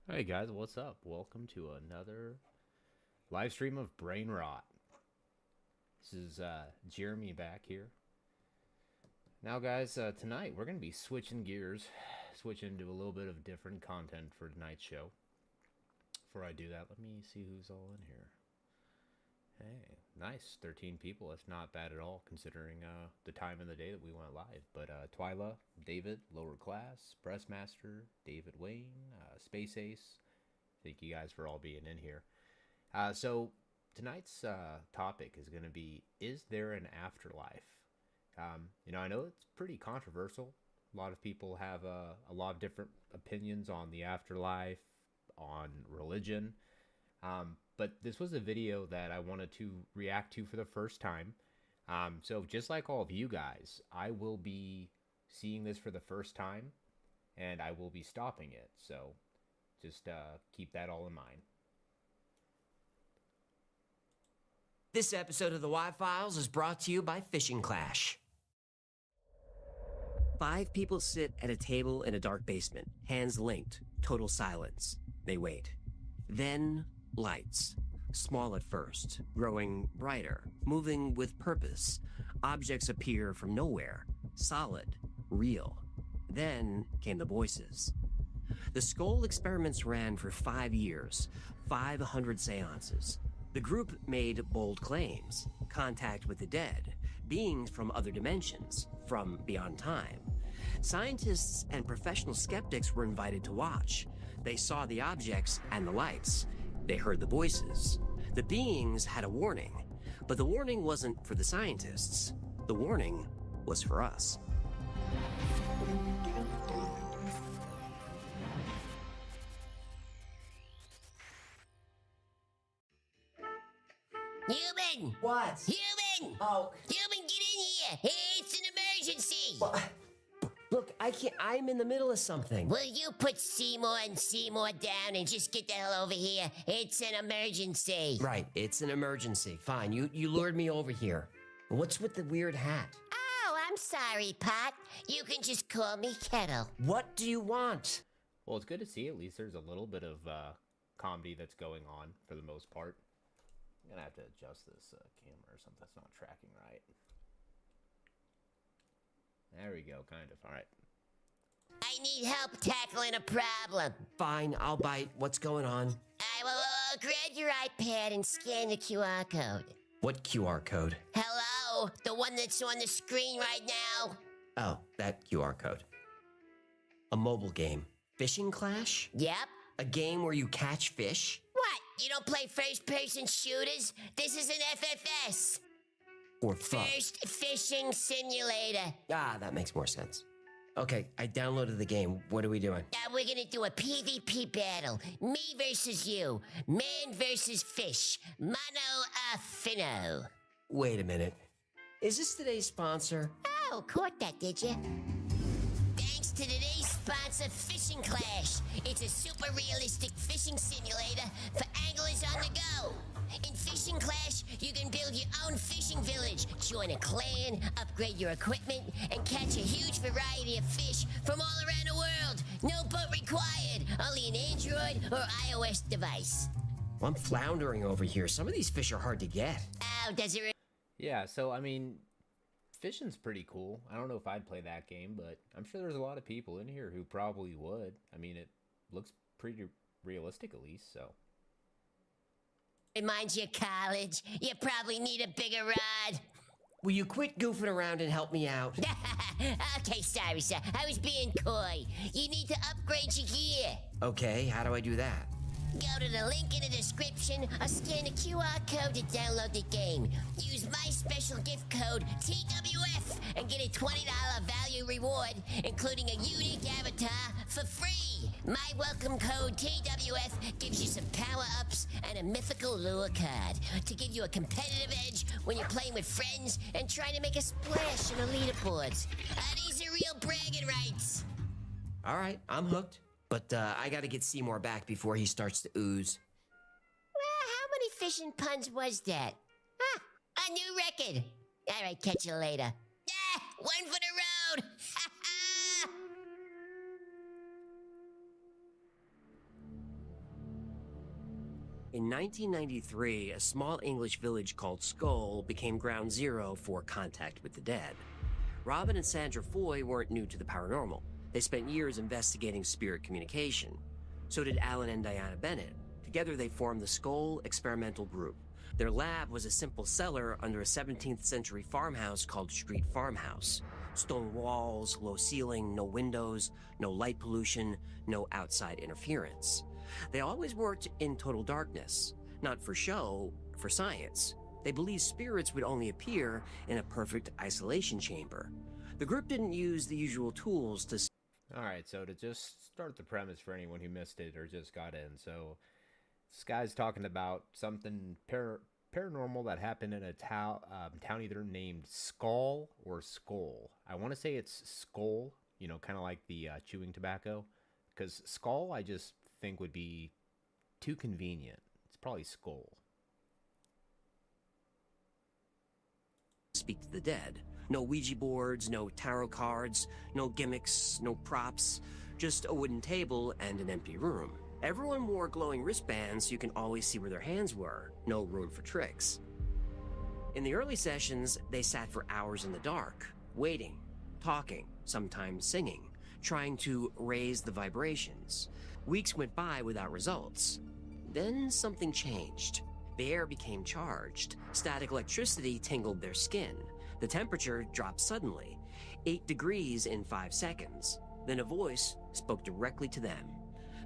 Hey guys, what's up? Welcome to another live stream of Brain Rot. This is Jeremy back here. Now, guys, tonight we're going to be switching gears, switching to a little bit of different content for tonight's show. Before I do that, let me see who's all in here. Hey, nice, 13 people. That's not bad at all considering the time of the day that we went live. But Twyla, David, Lower Class, Breastmaster, David Wayne, Space Ace. Thank you guys for all being in here. So tonight's topic is going to be: is there an afterlife? I know it's pretty controversial. A lot of people have a lot of different opinions on the afterlife, on religion. But this was a video that I wanted to react to for the first time. So just like all of you guys, I will be seeing this for the first time, and I will be stopping it. So just keep that all in mind. This episode of the Y-Files is brought to you by Fishing Clash. 5 people sit at a table in a dark basement, hands linked, total silence. They wait. Then, lights. Small at first, growing brighter, moving with purpose. Objects appear from nowhere, solid, real. Then came the voices. The Skull experiments ran for 5 years, 500 seances. The group made bold claims: contact with the dead, beings from other dimensions, from beyond time. Scientists and professional skeptics were invited to watch. They saw the objects and the lights. They heard the voices. The beings had a warning, but the warning wasn't for the scientists. The warning was for us. Human! What? Human! Oh. Human, get in here! It's an emergency! Look, I can't. I'm in the middle of something. Will you put Seymour and Seymour down and just get the hell over here? It's an emergency. Right, it's an emergency. Fine, you lured me over here. What's with the weird hat? Oh, I'm sorry, Pot. You can just call me Kettle. What do you want? Well, it's good to see at least there's a little bit of comedy that's going on for the most part. I'm going to have to adjust this camera or something that's not tracking right. There we go, kind of. All right. I need help tackling a problem. Fine, I'll bite. What's going on? Grab your iPad and scan the QR code. What QR code? Hello? The one that's on the screen right now? Oh, that QR code. A mobile game. Fishing Clash? Yep. A game where you catch fish? What? You don't play first-person shooters? This is an FFS. Or fuck? First Fishing Simulator. Ah, that makes more sense. Okay, I downloaded the game. What are we doing? We're gonna do a PvP battle. Me versus you. Man versus fish. Mano a finno. Wait a minute. Is this today's sponsor? Oh, caught that, did you? Thanks to today's sponsor, Fishing Clash. It's a super realistic fishing simulator for anglers on the go. In Fishing Clash, you can build your own fishing village, join a clan, upgrade your equipment, and catch a huge variety of fish from all around the world. No boat required, only an Android or iOS device. Well, I'm floundering over here. Some of these fish are hard to get. Oh, does it... Yeah, so, I mean, fishing's pretty cool. I don't know if I'd play that game, but I'm sure there's a lot of people in here who probably would. I mean, it looks pretty realistic at least, so... Reminds you of college. You probably need a bigger rod. Will you quit goofing around and help me out? Okay, sorry, sir. I was being coy. You need to upgrade your gear. Okay, how do I do that? Go to the link in the description or scan the QR code to download the game. Use my special gift code, TWF, and get a $20 value reward, including a unique avatar, for free. My welcome code, TWF, gives you some power-ups and a mythical lure card to give you a competitive edge when you're playing with friends and trying to make a splash in the leaderboards. These are real bragging rights. All right, I'm hooked. But I gotta get Seymour back before he starts to ooze. Well, how many fishing puns was that? Huh, a new record. All right, catch you later. One for the road. In 1993, a small English village called Skull became ground zero for contact with the dead. Robin and Sandra Foy weren't new to the paranormal. They spent years investigating spirit communication. So did Alan and Diana Bennett. Together they formed the Skull Experimental Group. Their lab was a simple cellar under a 17th century farmhouse called Street Farmhouse. Stone walls, low ceiling, no windows, no light pollution, no outside interference. They always worked in total darkness, not for show, for science. They believed spirits would only appear in a perfect isolation chamber. The group didn't use the usual tools to... Alright, so to just start the premise for anyone who missed it or just got in, so this guy's talking about something paranormal that happened in a town either named Skull or Skull. I want to say it's Skull, you know, kind of like the chewing tobacco, because Skull I just think would be too convenient. It's probably Skull. Speak to the dead. No Ouija boards, no tarot cards, no gimmicks, no props, just a wooden table and an empty room. Everyone wore glowing wristbands so you can always see where their hands were. No room for tricks. In the early sessions, they sat for hours in the dark, waiting, talking, sometimes singing, trying to raise the vibrations. Weeks went by without results. Then something changed. The air became charged. Static electricity tingled their skin. The temperature dropped suddenly, 8 degrees in 5 seconds. Then a voice spoke directly to them.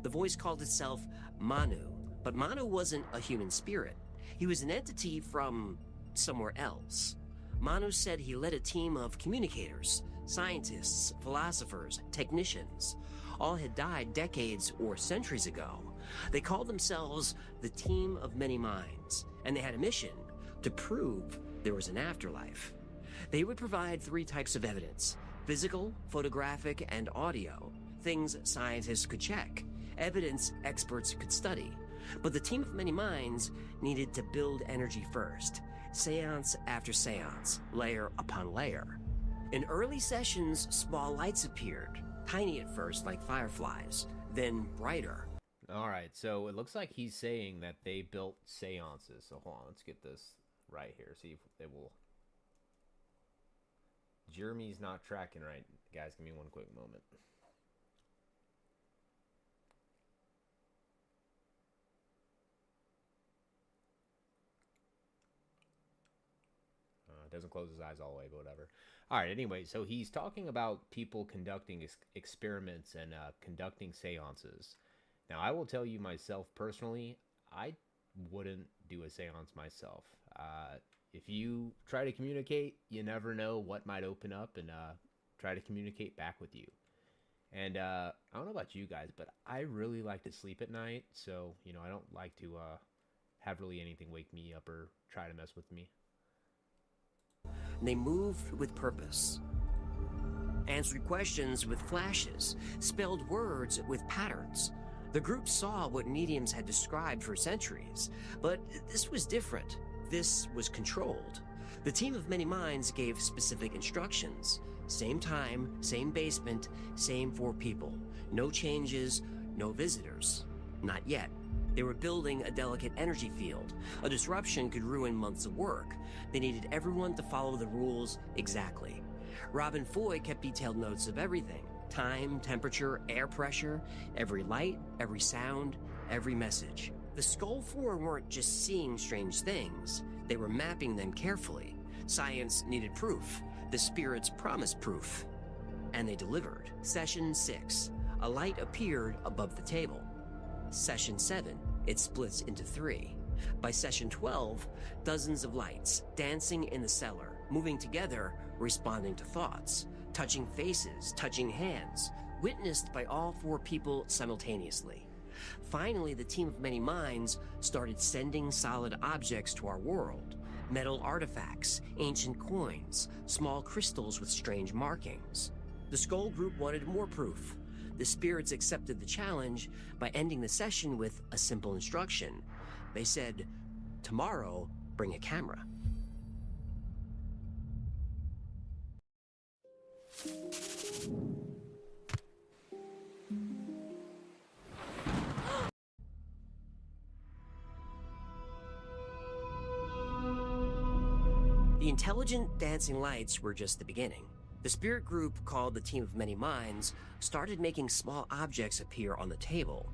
The voice called itself Manu, but Manu wasn't a human spirit. He was an entity from somewhere else. Manu said he led a team of communicators, scientists, philosophers, technicians. All had died decades or centuries ago. They called themselves the Team of Many Minds, and they had a mission to prove there was an afterlife. They would provide 3 types of evidence: physical, photographic, and audio, things scientists could check, evidence experts could study. But the Team of Many Minds needed to build energy first, seance after seance, layer upon layer. In early sessions, small lights appeared, tiny at first like fireflies, then brighter. Alright, so it looks like he's saying that they built seances. So hold on, let's get this right here. See if they will... Jeremy's not tracking right. Guys, give me one quick moment. Doesn't close his eyes all the way, but whatever. Alright, anyway, so he's talking about people conducting experiments and conducting seances. Now, I will tell you myself personally, I wouldn't do a seance myself. If you try to communicate, you never know what might open up and try to communicate back with you. And I don't know about you guys, but I really like to sleep at night. So, you know, I don't like to have really anything wake me up or try to mess with me. They moved with purpose, answered questions with flashes, spelled words with patterns. The group saw what mediums had described for centuries, but this was different. This was controlled. The Team of Many Minds gave specific instructions. Same time, same basement, same 4 people. No changes, no visitors. Not yet. They were building a delicate energy field. A disruption could ruin months of work. They needed everyone to follow the rules exactly. Robin Foy kept detailed notes of everything: time, temperature, air pressure, every light, every sound, every message. The Skull Four weren't just seeing strange things. They were mapping them carefully. Science needed proof. The spirits promised proof. And they delivered. Session 6. A light appeared above the table. Session 7. It splits into 3. By session 12, dozens of lights, dancing in the cellar, moving together, responding to thoughts, touching faces, touching hands, witnessed by all 4 people simultaneously. Finally, the Team of Many Minds started sending solid objects to our world. Metal artifacts, ancient coins, small crystals with strange markings. The Skull Group wanted more proof. The spirits accepted the challenge by ending the session with a simple instruction. They said, "Tomorrow, bring a camera." intelligent dancing lights were just the beginning. The spirit group, called the Team of Many Minds, started making small objects appear on the table.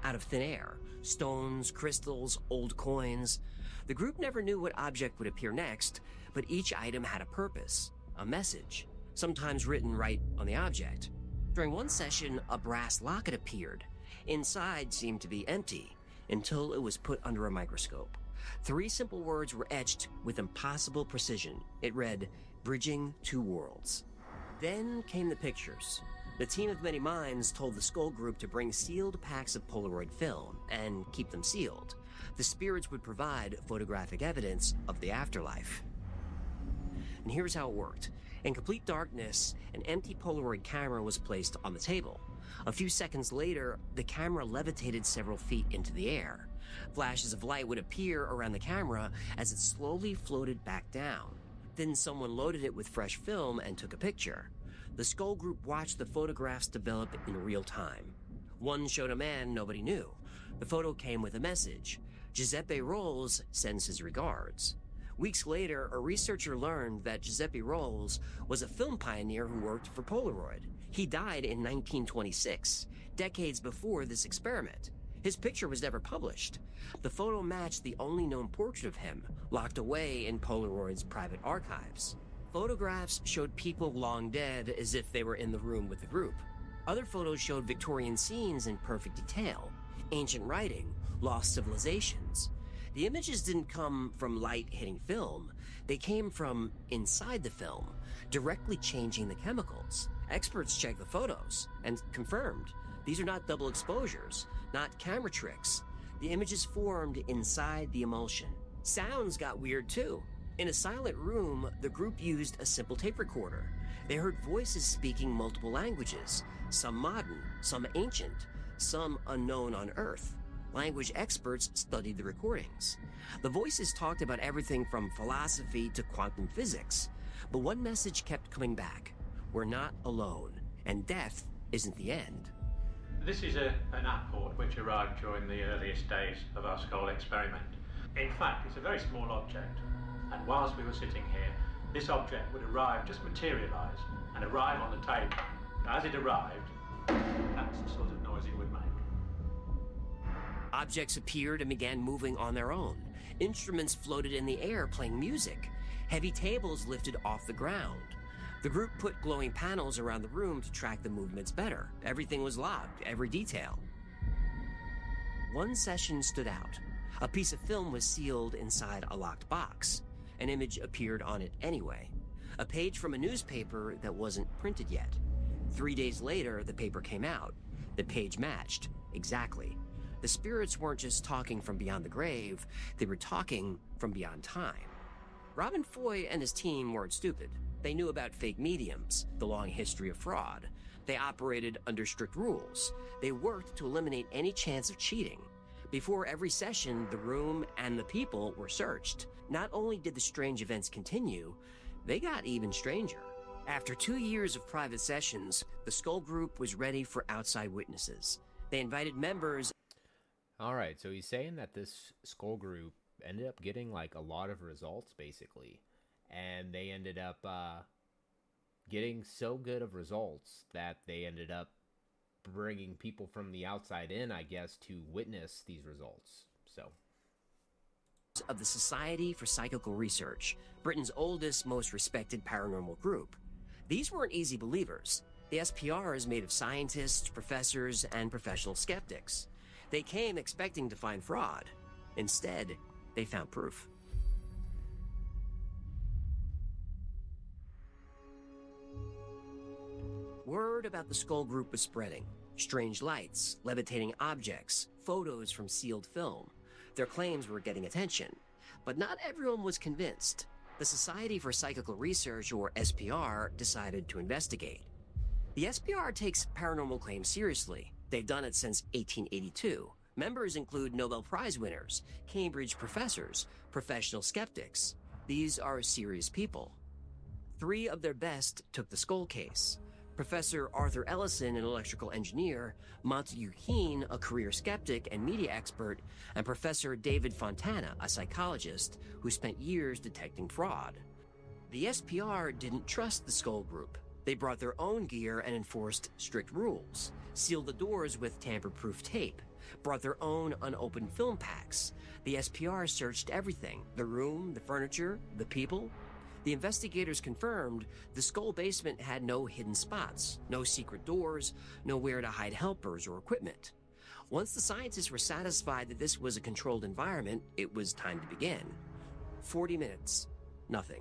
Out of thin air, stones, crystals, old coins. The group never knew what object would appear next, but each item had a purpose, a message, sometimes written right on the object. During one session, a brass locket appeared. Inside seemed to be empty, until it was put under a microscope. 3 simple words were etched with impossible precision. It read, "Bridging Two Worlds." Then came the pictures. The Team of Many Minds told the Skull Group to bring sealed packs of Polaroid film and keep them sealed. The spirits would provide photographic evidence of the afterlife. And here's how it worked. In complete darkness, an empty Polaroid camera was placed on the table. A few seconds later, the camera levitated several feet into the air. Flashes of light would appear around the camera as it slowly floated back down. Then someone loaded it with fresh film and took a picture. The Skull Group watched the photographs develop in real time. One showed a man nobody knew. The photo came with a message. Giuseppe Rolls sends his regards. Weeks later, a researcher learned that Giuseppe Rolls was a film pioneer who worked for Polaroid. He died in 1926, decades before this experiment. His picture was never published. The photo matched the only known portrait of him, locked away in Polaroid's private archives. Photographs showed people long dead as if they were in the room with the group. Other photos showed Victorian scenes in perfect detail, ancient writing, lost civilizations. The images didn't come from light hitting film. They came from inside the film, directly changing the chemicals. Experts checked the photos and confirmed these are not double exposures, not camera tricks. The images formed inside the emulsion. Sounds got weird too. In a silent room, the group used a simple tape recorder. They heard voices speaking multiple languages, some modern, some ancient, some unknown on Earth. Language experts studied the recordings. The voices talked about everything from philosophy to quantum physics. But one message kept coming back. We're not alone, and death isn't the end. This is an apport which arrived during the earliest days of our skull experiment. In fact, it's a very small object, and whilst we were sitting here, this object would arrive, just materialise, and arrive on the table. Now, as it arrived, that's the sort of noise it would make. Objects appeared and began moving on their own. Instruments floated in the air playing music. Heavy tables lifted off the ground. The group put glowing panels around the room to track the movements better. Everything was logged, every detail. One session stood out. A piece of film was sealed inside a locked box. An image appeared on it anyway. A page from a newspaper that wasn't printed yet. 3 days later, the paper came out. The page matched, exactly. The spirits weren't just talking from beyond the grave, they were talking from beyond time. Robin Foy and his team weren't stupid. They knew about fake mediums, the long history of fraud. They operated under strict rules. They worked to eliminate any chance of cheating. Before every session, the room and the people were searched. Not only did the strange events continue, they got even stranger. After 2 years of private sessions, the Skull Group was ready for outside witnesses. They invited members. All right, so he's saying that this Skull Group ended up getting like a lot of results, basically. And they ended up getting so good of results that they ended up bringing people from the outside in, I guess, to witness these results. So, of the Society for Psychical Research, Britain's oldest, most respected paranormal group. These weren't easy believers. The SPR is made of scientists, professors, and professional skeptics. They came expecting to find fraud. Instead, they found proof. Word about the Skull Group was spreading. Strange lights, levitating objects, photos from sealed film. Their claims were getting attention, but not everyone was convinced. The Society for Psychical Research, or SPR, decided to investigate. The SPR takes paranormal claims seriously. They've done it since 1882. Members include Nobel Prize winners, Cambridge professors, professional skeptics. These are serious people. 3 of their best took the skull case. Professor Arthur Ellison, an electrical engineer, Montague Keene, a career skeptic and media expert, and Professor David Fontana, a psychologist who spent years detecting fraud. The SPR didn't trust the Skull Group. They brought their own gear and enforced strict rules, sealed the doors with tamper-proof tape, brought their own unopened film packs. The SPR searched everything: the room, the furniture, the people. The investigators confirmed the Skull basement had no hidden spots, no secret doors, nowhere to hide helpers or equipment. Once the scientists were satisfied that this was a controlled environment, it was time to begin. 40 minutes. Nothing.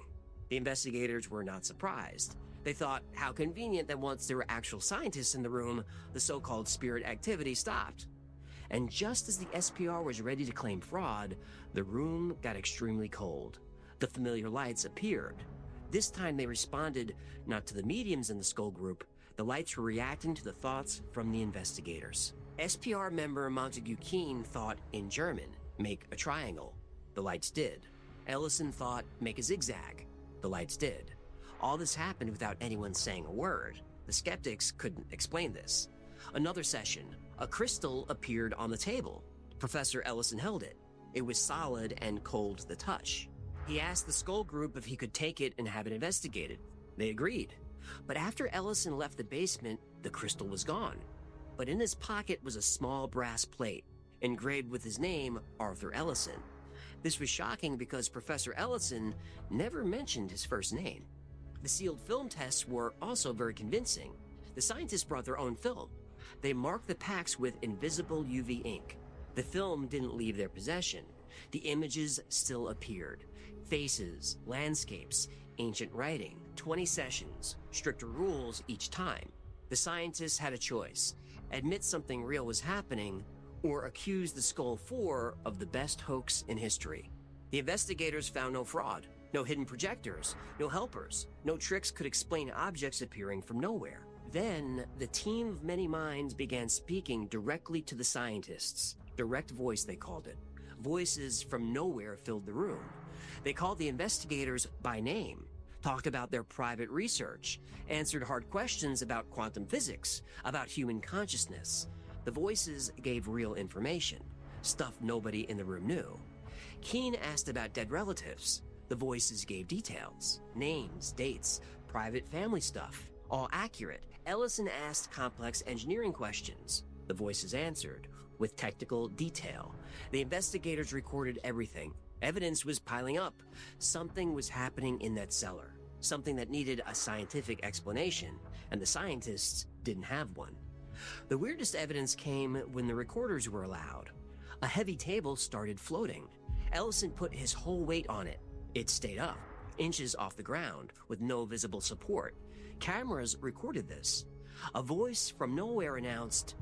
The investigators were not surprised. They thought, how convenient that once there were actual scientists in the room, the so-called spirit activity stopped. And just as the SPR was ready to claim fraud, the room got extremely cold. The familiar lights appeared. This time they responded not to the mediums in the Skull Group. The lights were reacting to the thoughts from the investigators. SPR member Montague Keene thought in German, make a triangle. The lights did. Ellison thought, make a zigzag. The lights did. All this happened without anyone saying a word. The skeptics couldn't explain this. Another session. A crystal appeared on the table. Professor Ellison held it. It was solid and cold to the touch. He asked the Skull Group if he could take it and have it investigated. They agreed. But after Ellison left the basement, the crystal was gone. But in his pocket was a small brass plate, engraved with his name, Arthur Ellison. This was shocking because Professor Ellison never mentioned his first name. The sealed film tests were also very convincing. The scientists brought their own film. They marked the packs with invisible UV ink. The film didn't leave their possession. The images still appeared. Faces, landscapes, ancient writing, 20 sessions, stricter rules each time. The scientists had a choice: admit something real was happening, or accuse the Skull 4 of the best hoax in history. The investigators found no fraud, no hidden projectors, no helpers, no tricks could explain objects appearing from nowhere. Then, the team of many minds began speaking directly to the scientists. Direct voice, they called it. Voices from nowhere filled the room. They called the investigators by name, talked about their private research, answered hard questions about quantum physics, about human consciousness. The voices gave real information, stuff nobody in the room knew. Keene asked about dead relatives. The voices gave details, names, dates, private family stuff, all accurate. Ellison asked complex engineering questions. The voices answered with technical detail. The investigators recorded everything. Evidence was piling up. Something was happening in that cellar, something that needed a scientific explanation, and the scientists didn't have one. The weirdest evidence came when the recorders were allowed. A heavy table started floating. Ellison put his whole weight on it. It stayed up, inches off the ground, with no visible support. Cameras recorded this. A voice from nowhere announced,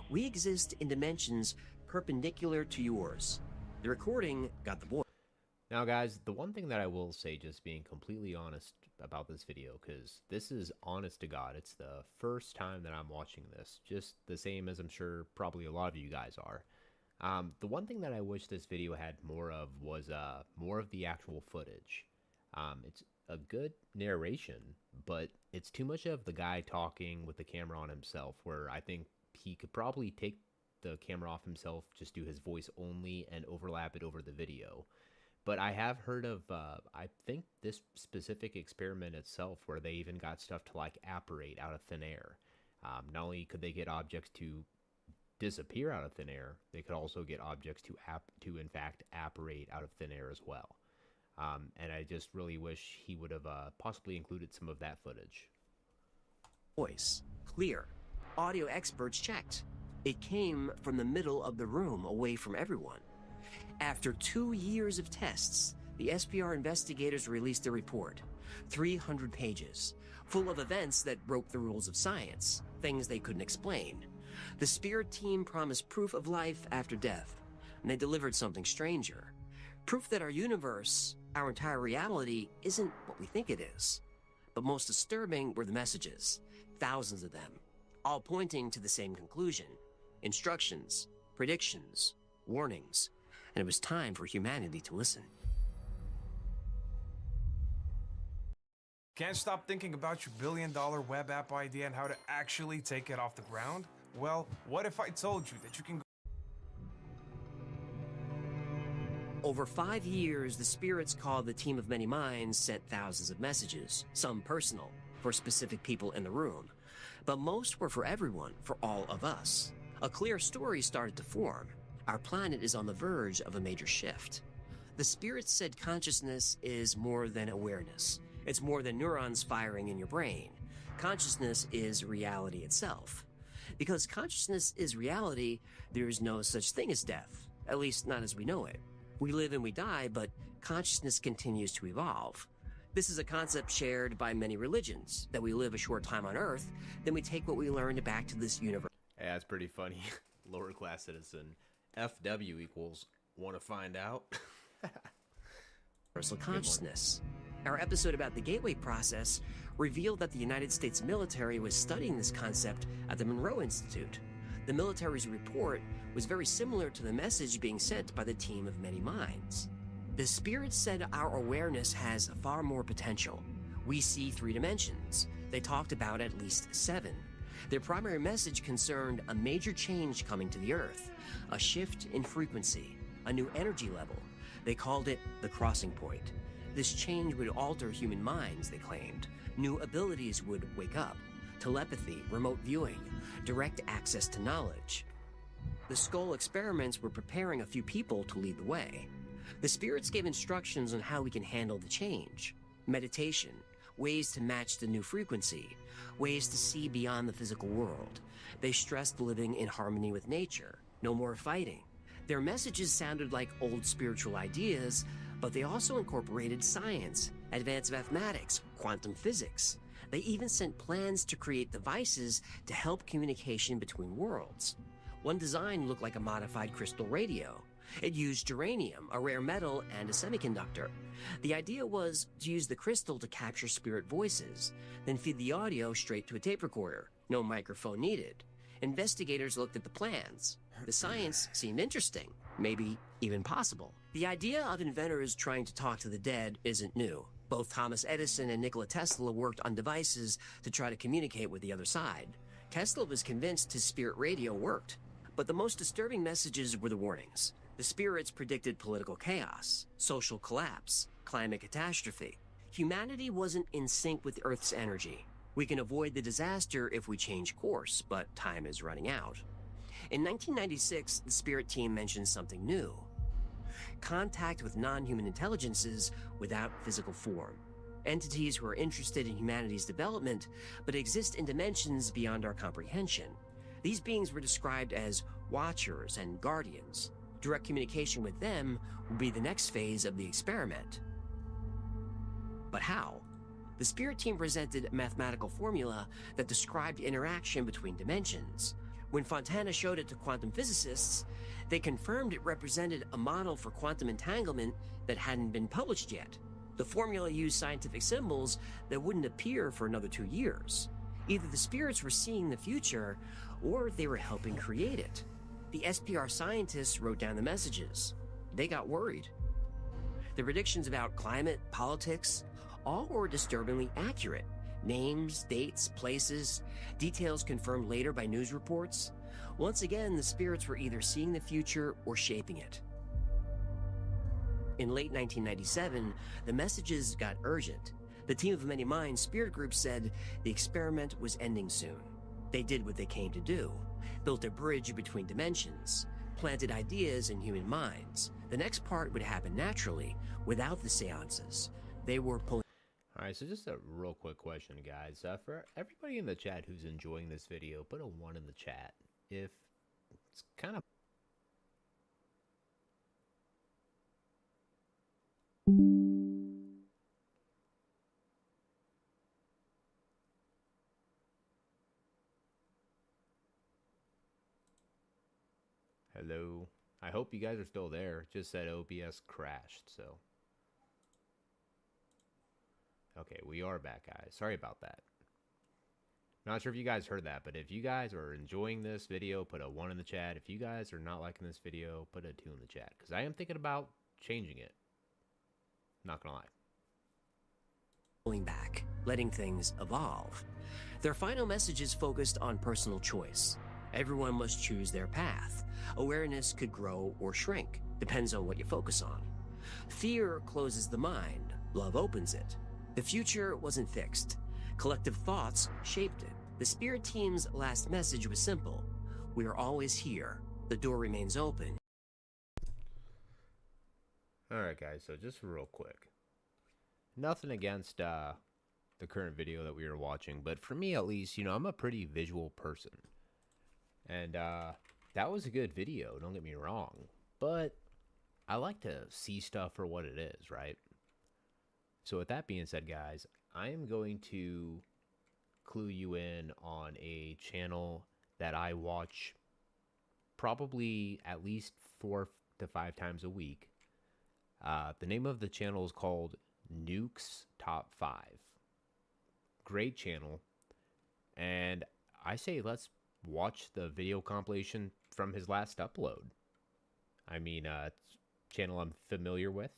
"We exist in dimensions perpendicular to yours." The recording got the voice. Now, guys, the one thing that I will say, just being completely honest about this video, because this is honest to God, it's the first time that I'm watching this, just the same as I'm sure probably a lot of you guys are. The one thing that I wish this video had more of was more of the actual footage. It's a good narration, but it's too much of the guy talking with the camera on himself, where I think he could probably take the camera off himself, just do his voice only, and overlap it over the video. But I have heard of, I think this specific experiment itself, where they even got stuff to like apparate out of thin air. Not only could they get objects to disappear out of thin air, they could also get objects to in fact apparate out of thin air as well. And I just really wish he would have possibly included some of that footage. Voice clear. Audio experts checked. It came from the middle of the room, away from everyone. After 2 years of tests, the SPR investigators released a report, 300 pages, full of events that broke the rules of science, things they couldn't explain. The Spirit team promised proof of life after death, and they delivered something stranger. Proof that our universe, our entire reality, isn't what we think it is. But most disturbing were the messages, thousands of them, all pointing to the same conclusion: instructions, predictions, warnings. And it was time for humanity to listen. Can't stop thinking about your billion-dollar web app idea and how to actually take it off the ground? Well, what if I told you that you can Over 5 years, the spirits called the Team of Many Minds sent thousands of messages, some personal, for specific people in the room. But most were for everyone, for all of us. A clear story started to form. Our planet is on the verge of a major shift. The spirits said consciousness is more than awareness. It's more than neurons firing in your brain. Consciousness is reality itself. Because consciousness is reality, there is no such thing as death, at least not as we know it. We live and we die, but consciousness continues to evolve. This is a concept shared by many religions, that we live a short time on Earth, then we take what we learned back to this universe. Yeah, that's pretty funny. Lower class citizen. FW equals want to find out? Universal consciousness. Our episode about the Gateway process revealed that the United States military was studying this concept at the Monroe Institute. The military's report was very similar to the message being sent by the Team of Many Minds. The spirits said our awareness has far more potential. We see 3 dimensions. They talked about at least 7. Their primary message concerned a major change coming to the Earth, a shift in frequency, a new energy level. They called it the crossing point. This change would alter human minds, they claimed. New abilities would wake up. Telepathy, remote viewing, direct access to knowledge. The skull experiments were preparing a few people to lead the way. The spirits gave instructions on how we can handle the change. Meditation, ways to match the new frequency, ways to see beyond the physical world. They stressed living in harmony with nature, no more fighting. Their messages sounded like old spiritual ideas, but they also incorporated science, advanced mathematics, quantum physics. They even sent plans to create devices to help communication between worlds. One design looked like a modified crystal radio. It used germanium, a rare metal, and a semiconductor. The idea was to use the crystal to capture spirit voices, then feed the audio straight to a tape recorder. No microphone needed. Investigators looked at the plans. The science seemed interesting, maybe even possible. The idea of inventors trying to talk to the dead isn't new. Both Thomas Edison and Nikola Tesla worked on devices to try to communicate with the other side. Tesla was convinced his spirit radio worked, but the most disturbing messages were the warnings. The spirits predicted political chaos, social collapse, climate catastrophe. Humanity wasn't in sync with Earth's energy. We can avoid the disaster if we change course, but time is running out. In 1996, the Spirit team mentioned something new. Contact with non-human intelligences without physical form. Entities who are interested in humanity's development, but exist in dimensions beyond our comprehension. These beings were described as watchers and guardians. Direct communication with them would be the next phase of the experiment. But how? The Spirit team presented a mathematical formula that described interaction between dimensions. When Fontana showed it to quantum physicists, they confirmed it represented a model for quantum entanglement that hadn't been published yet. The formula used scientific symbols that wouldn't appear for another 2 years. Either the spirits were seeing the future, or they were helping create it. The SPR scientists wrote down the messages. They got worried. The predictions about climate, politics, all were disturbingly accurate. Names, dates, places, details confirmed later by news reports. Once again, the spirits were either seeing the future or shaping it. In late 1997, the messages got urgent. The Team of Many Minds spirit group said the experiment was ending soon. They did what they came to do, built a bridge between dimensions, planted ideas in human minds. The next part would happen naturally, without the seances. They were pulling. All right, so just a real quick question, guys. For everybody in the chat who's enjoying this video, put a 1 in the chat. If it's kind of... Hello. I hope you guys are still there. Just said OBS crashed, so... Okay, we are back, guys. Sorry about that. Not sure if you guys heard that, but if you guys are enjoying this video, put a 1 in the chat. If you guys are not liking this video, put a 2 in the chat. Because I am thinking about changing it. Not gonna lie. Pulling back, letting things evolve. Their final messages focused on personal choice. Everyone must choose their path. Awareness could grow or shrink, depends on what you focus on. Fear closes the mind, love opens it. The future wasn't fixed. Collective thoughts shaped it. The Spirit Team's last message was simple. We are always here. The door remains open. Alright guys, so just real quick. Nothing against the current video that we were watching, but for me at least, you know, I'm a pretty visual person. And that was a good video, don't get me wrong. But I like to see stuff for what it is, right? So with that being said, guys, I am going to clue you in on a channel that I watch probably at least 4 to 5 times a week. The name of the channel is called Nuke's Top 5. Great channel. And I say let's watch the video compilation from his last upload. I mean, it's a channel I'm familiar with.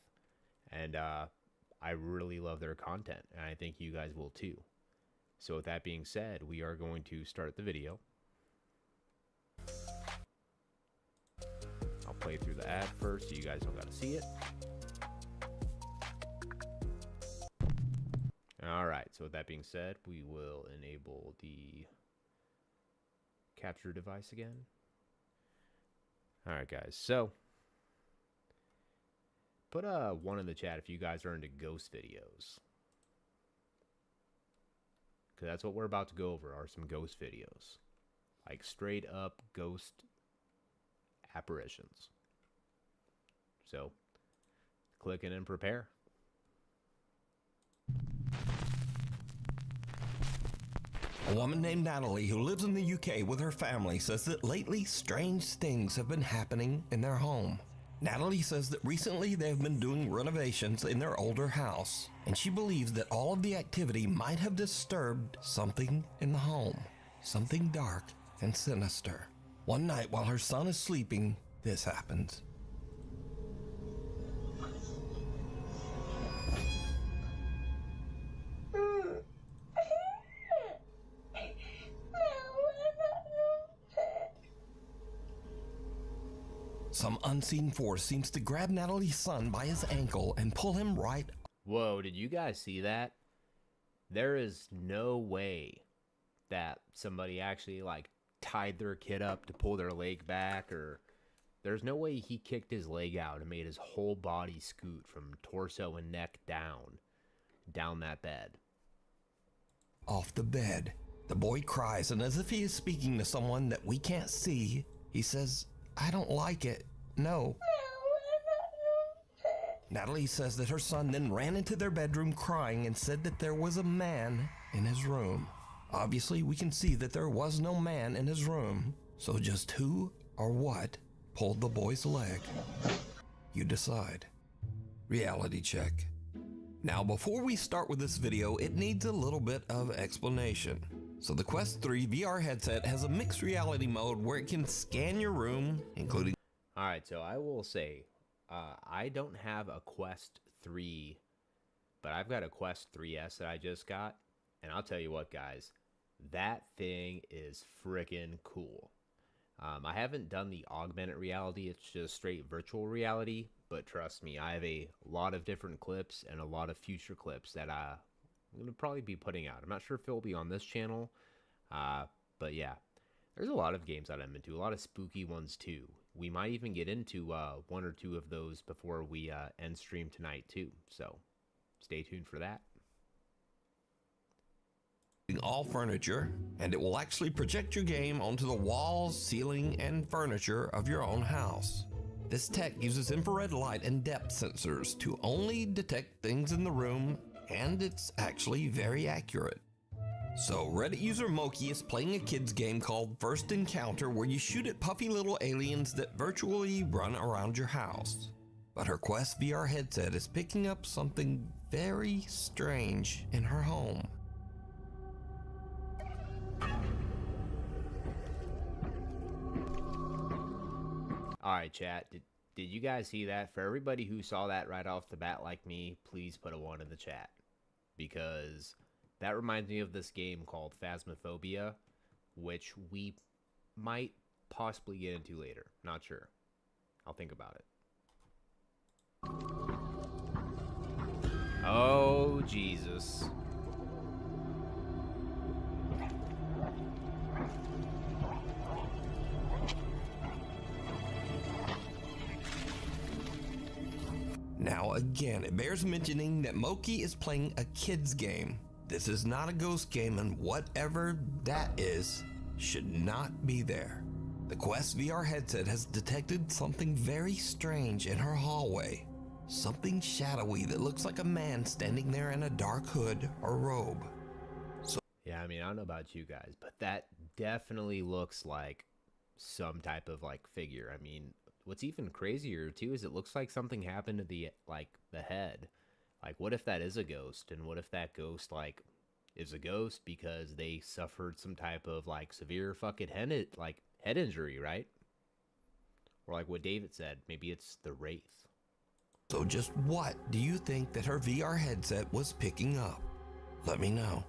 And I really love their content. And I think you guys will too. So with that being said, we are going to start the video. I'll play through the ad first so you guys don't gotta see it. Alright, so with that being said, we will enable the capture device again. Alright guys, so put a 1 in the chat if you guys are into ghost videos. Because that's what we're about to go over, are some ghost videos. Like straight up ghost apparitions. So, click in and prepare. A woman named Natalie who lives in the UK with her family says that lately strange things have been happening in their home. Natalie says that recently they have been doing renovations in their older house, and she believes that all of the activity might have disturbed something in the home, something dark and sinister. One night while her son is sleeping, this happens. Some unseen force seems to grab Natalie's son by his ankle and pull him right. Whoa, did you guys see that? There is no way that somebody actually like tied their kid up to pull their leg back, or there's no way he kicked his leg out and made his whole body scoot from torso and neck down that bed. Off the bed. The boy cries, and as if he is speaking to someone that we can't see, he says, "I don't like it. No." Natalie says that her son then ran into their bedroom crying and said that there was a man in his room. Obviously, we can see that there was no man in his room. So just who or what pulled the boy's leg? You decide. Reality check. Now, before we start with this video, it needs a little bit of explanation. So the Quest 3 VR headset has a mixed reality mode where it can scan your room, including... Alright, so I will say, I don't have a Quest 3, but I've got a Quest 3S that I just got, and I'll tell you what, guys, that thing is freaking cool. I haven't done the augmented reality, it's just straight virtual reality, but trust me, I have a lot of different clips and a lot of future clips that I'm going to probably be putting out. I'm not sure if it'll be on this channel, but yeah, there's a lot of games that I'm into, a lot of spooky ones too. We might even get into 1 or 2 of those before we end stream tonight too, so stay tuned for that. all furniture, and it will actually project your game onto the walls, ceiling, and furniture of your own house. This tech uses infrared light and depth sensors to only detect things in the room, and it's actually very accurate. So Reddit user Moki is playing a kid's game called First Encounter, where you shoot at puffy little aliens that virtually run around your house. But her Quest VR headset is picking up something very strange in her home. Alright, chat, did you guys see that? For everybody who saw that right off the bat like me, please put a 1 in the chat. Because that reminds me of this game called Phasmophobia, which we might possibly get into later. Not sure. I'll think about it. Oh, Jesus. Now again, it bears mentioning that Moki is playing a kid's game. This is not a ghost game, and whatever that is should not be there. The Quest VR headset has detected something very strange in her hallway. Something shadowy that looks like a man standing there in a dark hood or robe. Yeah, I mean, I don't know about you guys, but that definitely looks like some type of like figure. I mean, what's even crazier too is it looks like something happened to the head. Like, what if that is a ghost? And what if that ghost like is a ghost because they suffered some type of like severe fucking head injury, right? Or like what David said, maybe it's the wraith. So just what do you think that her VR headset was picking up? Let me know.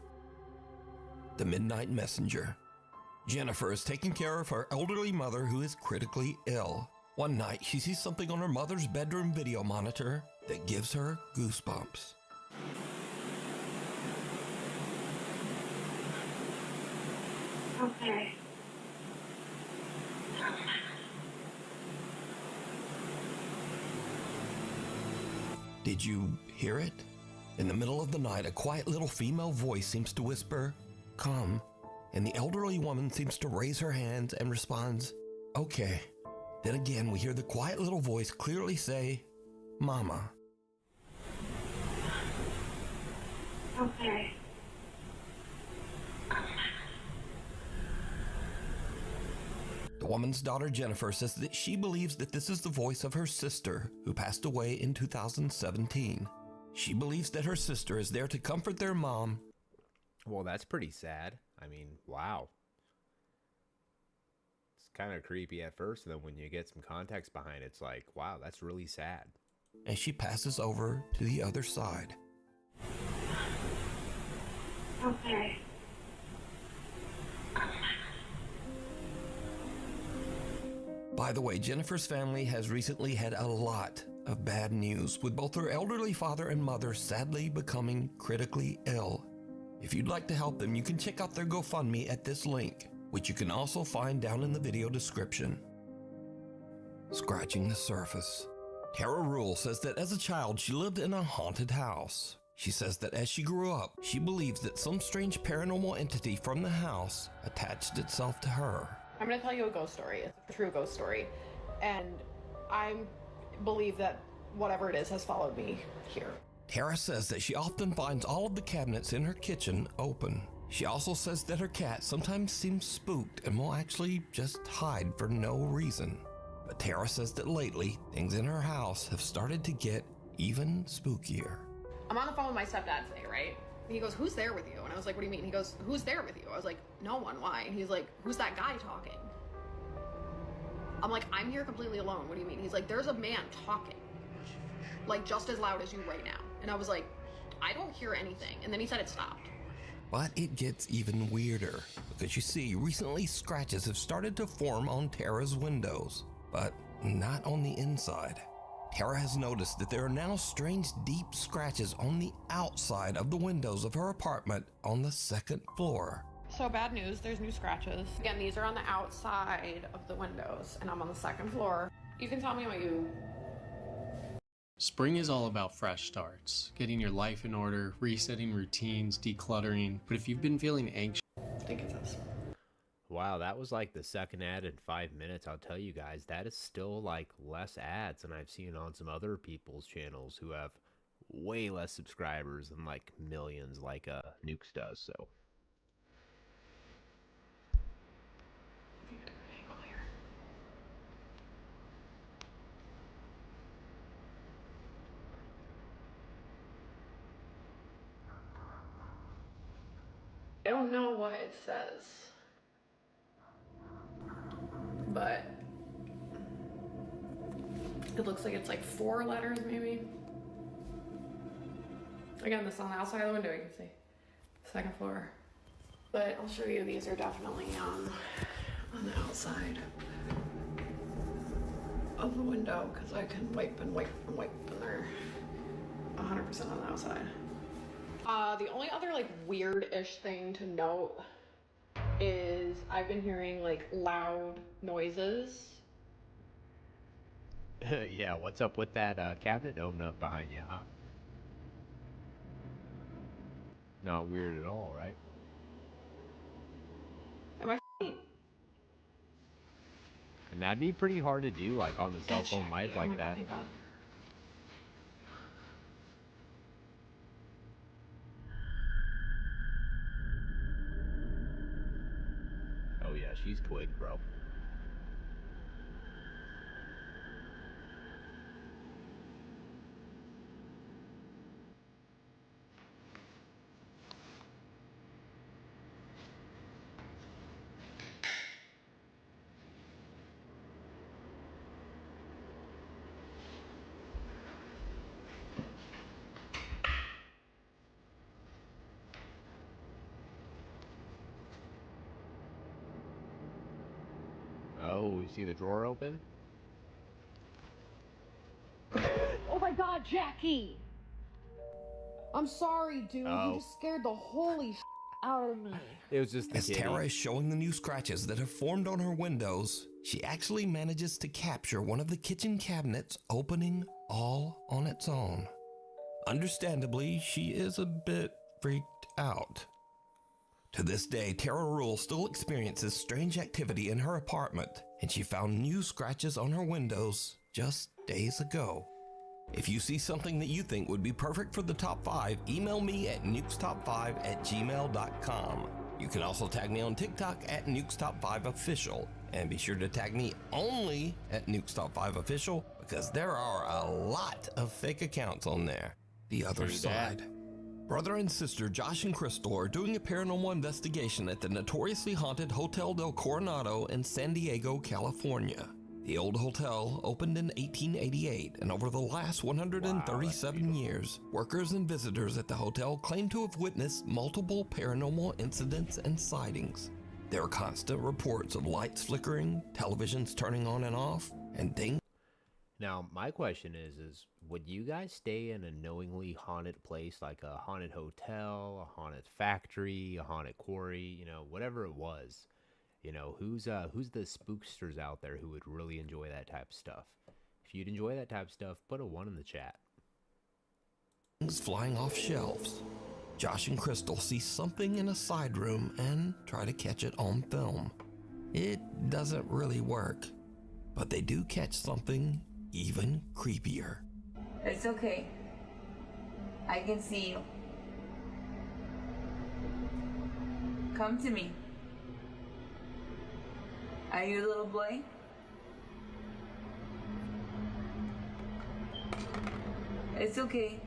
The Midnight Messenger. Jennifer is taking care of her elderly mother who is critically ill. One night, she sees something on her mother's bedroom video monitor that gives her goosebumps. Okay. Did you hear it? In the middle of the night, a quiet little female voice seems to whisper, "Come," and the elderly woman seems to raise her hands and responds, "Okay." Then again, we hear the quiet little voice clearly say, "Mama." Okay. The woman's daughter Jennifer says that she believes that this is the voice of her sister who passed away in 2017. She believes that her sister is there to comfort their mom. Well, that's pretty sad. I mean, wow. It's kind of creepy at first, and then when you get some context behind it, it's like, wow, that's really sad. As she passes over to the other side. Okay. By the way, Jennifer's family has recently had a lot of bad news, with both her elderly father and mother sadly becoming critically ill. If you'd like to help them, you can check out their GoFundMe at this link, which you can also find down in the video description. Scratching the surface. Tara Rule says that as a child, she lived in a haunted house. She says that as she grew up, she believes that some strange paranormal entity from the house attached itself to her. I'm going to tell you a ghost story. It's a true ghost story. And I believe that whatever it is has followed me here. Tara says that she often finds all of the cabinets in her kitchen open. She also says that her cat sometimes seems spooked and will actually just hide for no reason. But Tara says that lately, things in her house have started to get even spookier. I'm on the phone with my stepdad today, right? And he goes, "Who's there with you?" And I was like, "What do you mean?" He goes, "Who's there with you?" I was like, "No one, why?" And he's like, "Who's that guy talking?" I'm like, "I'm here completely alone. What do you mean?" He's like, "There's a man talking, like just as loud as you right now." And I was like, "I don't hear anything." And then he said it stopped. But it gets even weirder, because you see, recently scratches have started to form on Tara's windows, but not on the inside. Tara has noticed that there are now strange deep scratches on the outside of the windows of her apartment on the second floor. So bad news, there's new scratches. Again, these are on the outside of the windows, and I'm on the second floor. You can tell me what you... Spring is all about fresh starts, getting your life in order, resetting routines, decluttering. But if you've been feeling anxious, I think it's this. Wow, that was like the second ad in 5 minutes. I'll tell you guys, that is still like less ads than I've seen on some other people's channels who have way less subscribers and like millions like Nukes does, so. I don't know what it says, but it looks like it's like 4 letters maybe. Again, this is on the outside of the window, you can see. Second floor. But I'll show you, these are definitely on the outside of the window because I can wipe and wipe and wipe and they're 100% on the outside. The only other like weird-ish thing to note is I've been hearing like loud noises. Yeah, what's up with that cabinet opening up behind you, huh? Not weird at all, right? Am I And that'd be pretty hard to do, like on the cell phone mic like that. Oh yeah, she's quick, bro. Oh, you see the drawer open? Oh my god, Jackie! I'm sorry, dude. Oh. You just scared the holy out of me. It was just the As kitty. Tara is showing the new scratches that have formed on her windows, she actually manages to capture one of the kitchen cabinets opening all on its own. Understandably, she is a bit freaked out. To this day, Tara Rule still experiences strange activity in her apartment, and she found new scratches on her windows just days ago. If you see something that you think would be perfect for the top 5, email me at nukestop5@gmail.com. You can also tag me on TikTok at nukestop5official, and be sure to tag me only at nukestop5official because there are a lot of fake accounts on there. The other True that. side. Brother and sister Josh and Crystal are doing a paranormal investigation at the notoriously haunted Hotel del Coronado in San Diego, California. The old hotel opened in 1888, and over the last 137 years, workers and visitors at the hotel claim to have witnessed multiple paranormal incidents and sightings. There are constant reports of lights flickering, televisions turning on and off, and things. Now, my question is would you guys stay in a knowingly haunted place like a haunted hotel, a haunted factory, a haunted quarry, you know, whatever it was? You know, who's the spooksters out there who would really enjoy that type of stuff? If you'd enjoy that type of stuff, put a 1 in the chat. Things flying off shelves. Josh and Crystal see something in a side room and try to catch it on film. It doesn't really work, but they do catch something even creepier. It's okay. I can see you. Come to me. Are you a little boy? It's okay.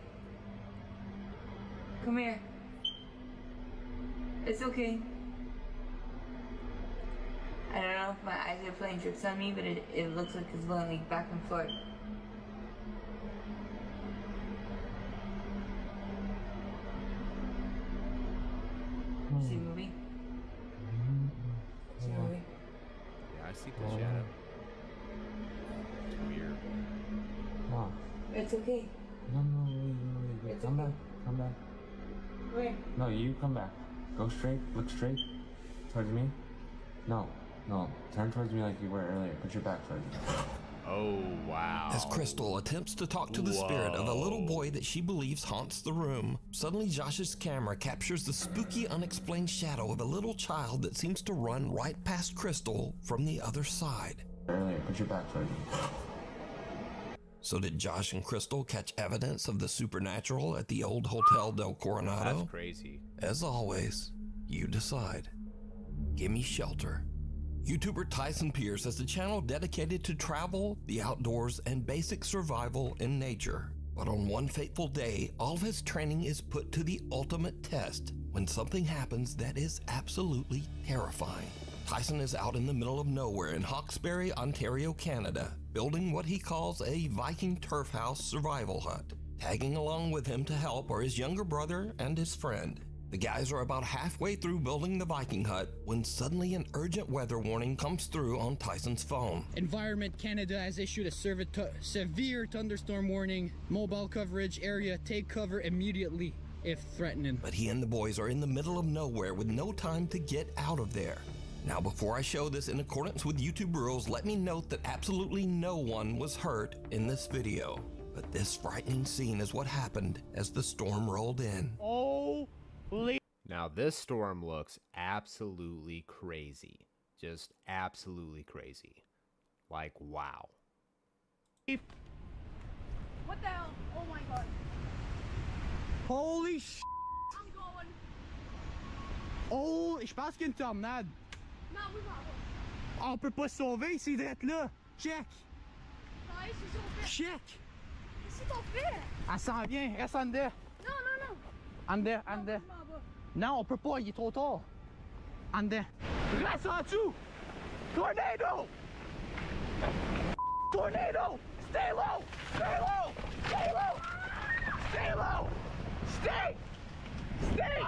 Come here. It's okay. I don't know if my eyes are playing tricks on me, but it looks like it's going like back and forth. See a movie? See a movie? Yeah, I see the shadow. It's weird. Wow. It's okay. No, wait. It's Come okay. back. Come back. Where? No, you come back. Go straight. Look straight. Towards me. No. Turn towards me like you were earlier. Put your back towards me. Oh, wow. As Crystal attempts to talk to the spirit of a little boy that she believes haunts the room, suddenly Josh's camera captures the spooky, unexplained shadow of a little child that seems to run right past Crystal from the other side. Earlier. Put your back towards me. So did Josh and Crystal catch evidence of the supernatural at the old Hotel del Coronado? That's crazy. As always, you decide. Give me shelter. YouTuber Tyson Pierce has a channel dedicated to travel, the outdoors, and basic survival in nature. But on one fateful day, all of his training is put to the ultimate test when something happens that is absolutely terrifying. Tyson is out in the middle of nowhere in Hawkesbury, Ontario, Canada, building what he calls a Viking turf house survival hut. Tagging along with him to help are his younger brother and his friend. The guys are about halfway through building the Viking hut when suddenly an urgent weather warning comes through on Tyson's phone. Environment Canada has issued a severe thunderstorm warning. Mobile coverage area, take cover immediately if threatening. But he and the boys are in the middle of nowhere with no time to get out of there. Now, before I show this in accordance with YouTube rules, let me note that absolutely no one was hurt in this video. But this frightening scene is what happened as the storm rolled in. Now this storm looks absolutely crazy. Just absolutely crazy. Like, wow. What the hell? Oh my god. Holy sh**! I'm going. Oh, je pense qu'il y a une tornade. Non, oui, pardon. On peut pas se sauver, c'est d'être là. Check! Nice, ils sont faits. Check! Qu'est-ce qu'ils t'ont fait? Elle s'en vient, reste en dedans. Non, non, non. En dedans, en dedans. Non, on peut pas, il est trop tard. En dedans. Reste en dessous! Tornado! Tornado! Stay low! Stay low! Stay low! Stay low! Stay! Stay!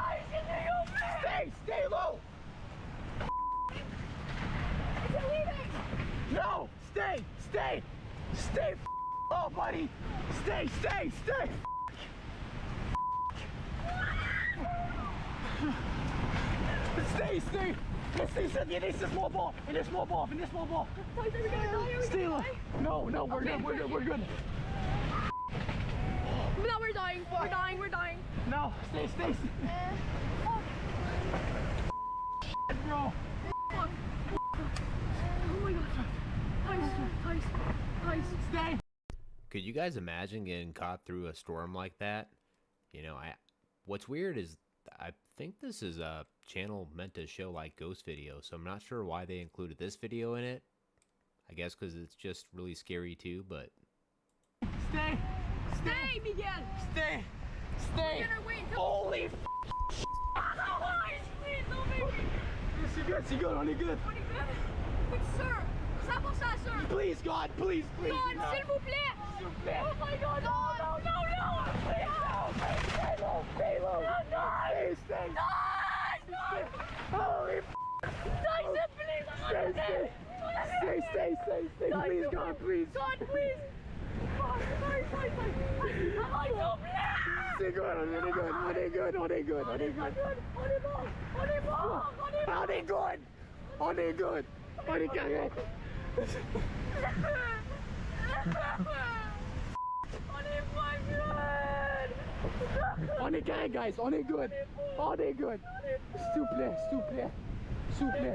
Stay! Stay low! Is it leaving? No! Stay! Stay! Stay low, buddy! Stay! Stay! Stay! Stay! Stay! It is a small ball! It is small ball! It is small ball! Stay low! No, no, we're good, we're good, we're good! No, we're dying. We're dying. We're dying. No, stay, stay, stay. Oh. Bro. Oh my god. Tice. Stay. Could you guys imagine getting caught through a storm like that? You know, what's weird is I think this is a channel meant to show like ghost videos, so I'm not sure why they included this video in it. I guess because it's just really scary too, but... Stay. Stay, Miguel. Stay. Stay. Holy f***. Please, don't make me. C'est good, on est good. On est good? But sir, 100%, sir. Please, God, please, please. God, s'il vous plaît. S'il vous plaît. Oh my God, no. Please, no. Stay low, stay low. No. Stay. No. Holy f***. Tyson, please. Stay. Please, God, please. God, please. Sorry. I'm like so bad. C'est good, on est good. On est good. On est bon. On est correct. On est correct, guys. On est good. S'il vous plaît.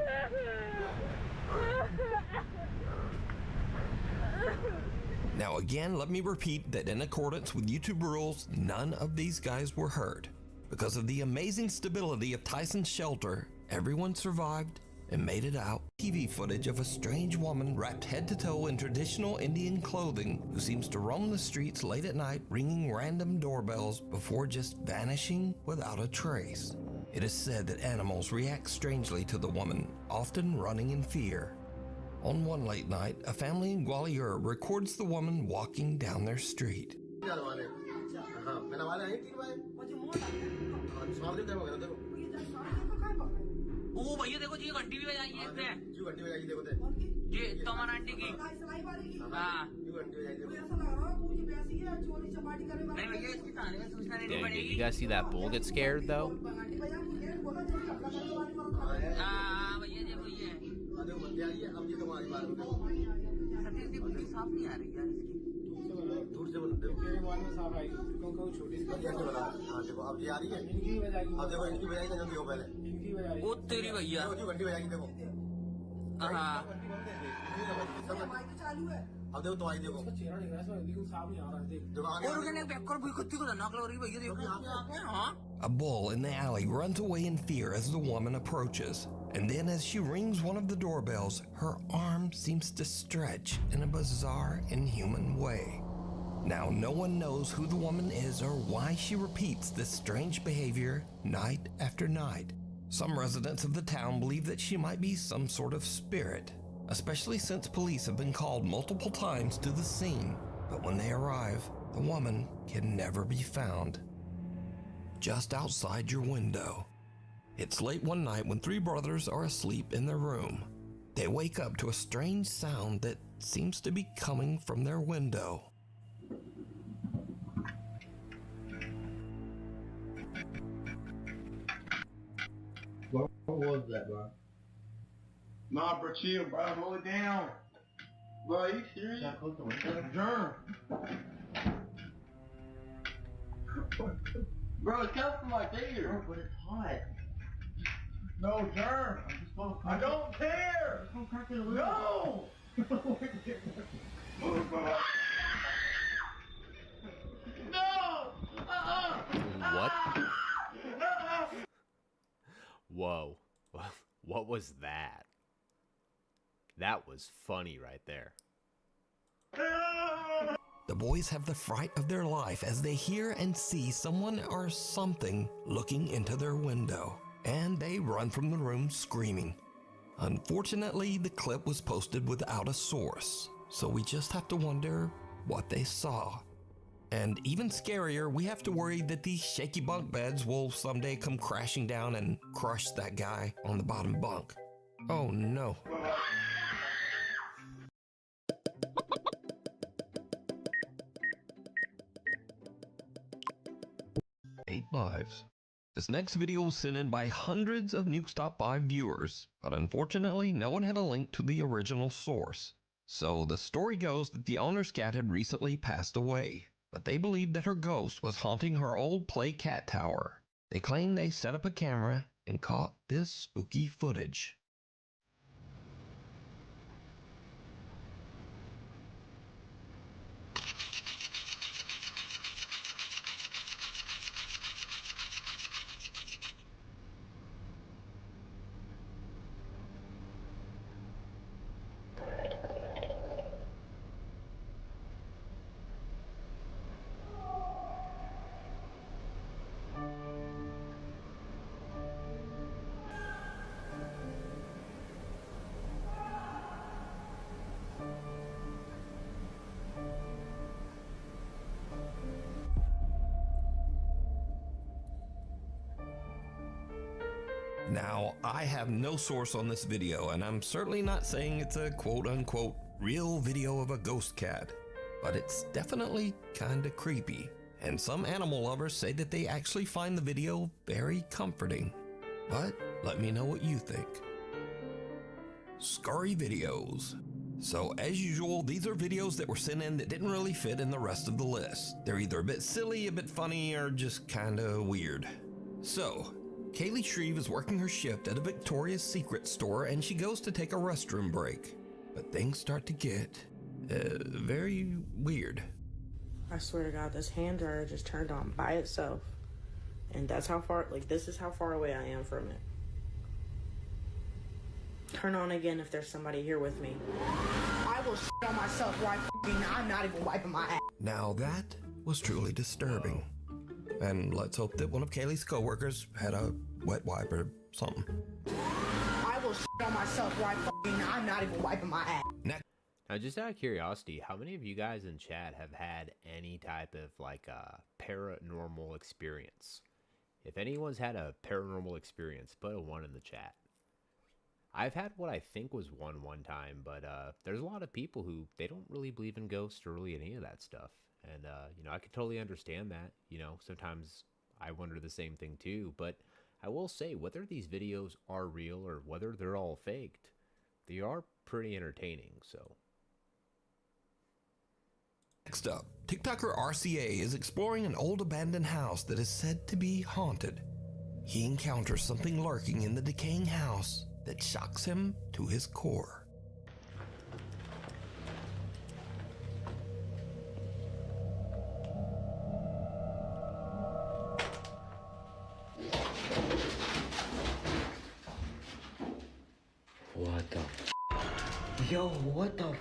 Now again, let me repeat that in accordance with YouTube rules, none of these guys were hurt. Because of the amazing stability of Tyson's shelter, everyone survived and made it out. TV footage of a strange woman wrapped head to toe in traditional Indian clothing who seems to roam the streets late at night ringing random doorbells before just vanishing without a trace. It is said that animals react strangely to the woman, often running in fear. On one late night, a family in Gwalior records the woman walking down their street. Did you guys see that bull get scared though? A bull in the alley runs away in fear as the woman approaches. And then as she rings one of the doorbells, her arm seems to stretch in a bizarre, inhuman way. Now, no one knows who the woman is or why she repeats this strange behavior night after night. Some residents of the town believe that she might be some sort of spirit, especially since police have been called multiple times to the scene. But when they arrive, the woman can never be found. just outside your window. It's late one night when three brothers are asleep in their room. They wake up to a strange sound that seems to be coming from their window. What was that, bro? Nah, bro, chill, bro. Hold it down. Bro, are you serious? That's a germ. Bro, it's coming from my finger. Bro, but it's hot. No, germ. I don't care. No. No. What? Whoa. What was that? That was funny right there. The boys have the fright of their life as they hear and see someone or something looking into their window, and they run from the room screaming. Unfortunately, the clip was posted without a source, so we just have to wonder what they saw. And even scarier, we have to worry that these shaky bunk beds will someday come crashing down and crush that guy on the bottom bunk. Oh no. 8 lives. This next video was sent in by hundreds of Nukestop 5 viewers, but unfortunately no one had a link to the original source. So the story goes that the owner's cat had recently passed away, but they believed that her ghost was haunting her old play cat tower. They claim they set up a camera and caught this spooky footage. Now, I have no source on this video, and I'm certainly not saying it's a quote-unquote real video of a ghost cat, but it's definitely kinda creepy, and some animal lovers say that they actually find the video very comforting. But let me know what you think. Scary videos. So as usual, these are videos that were sent in that didn't really fit in the rest of the list. They're either a bit silly, a bit funny, or just kinda weird. So, Kaylee Shreve is working her shift at a Victoria's Secret store and she goes to take a restroom break. But things start to get very weird. I swear to God, this hand dryer just turned on by itself. And that's how far, like, this is how far away I am from it. Turn on again if there's somebody here with me. I will shit on myself right now. I'm not even wiping my ass. Now that was truly disturbing. And let's hope that one of Kaylee's coworkers had a wet wipe or something. I will shit on myself right now. I'm not even wiping my ass. Now, just out of curiosity, how many of you guys in chat have had any type of like a paranormal experience? If anyone's had a paranormal experience, put a 1 in the chat. I've had what I think was one time, but there's a lot of people who they don't really believe in ghosts or really any of that stuff. And, you know, I could totally understand that. You know, sometimes I wonder the same thing too. But I will say, whether these videos are real or whether they're all faked, they are pretty entertaining, so. Next up, TikToker RCA is exploring an old abandoned house that is said to be haunted. He encounters something lurking in the decaying house that shocks him to his core. What the f? Yo, what the f?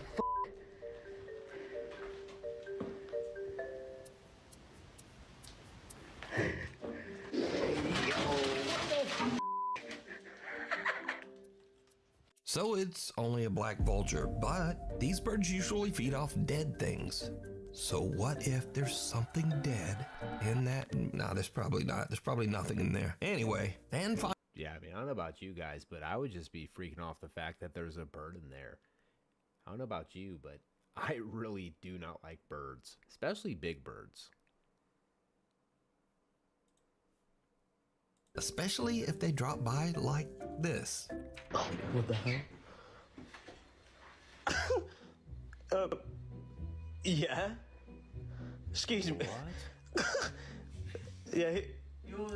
So it's only a black vulture, but these birds usually feed off dead things. So what if there's something dead in that? No, there's probably not. There's probably nothing in there. Anyway, and Yeah, I mean, I don't know about you guys, but I would just be freaking off the fact that there's a bird in there. I don't know about you, but I really do not like birds, especially big birds. especially if they drop by like this. What the hell? Yeah. Excuse me. What? Yeah. You're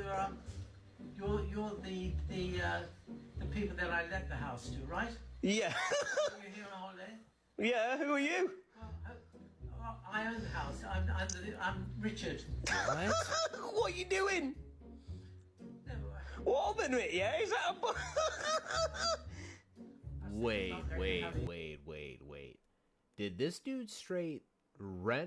the people that I let the house to, right? Yeah. You're here on holiday. Yeah. Who are you? Well, I own the house. I'm Richard. What? What are you doing? What a minute, yeah? Is that a... Wait. Did this dude straight rent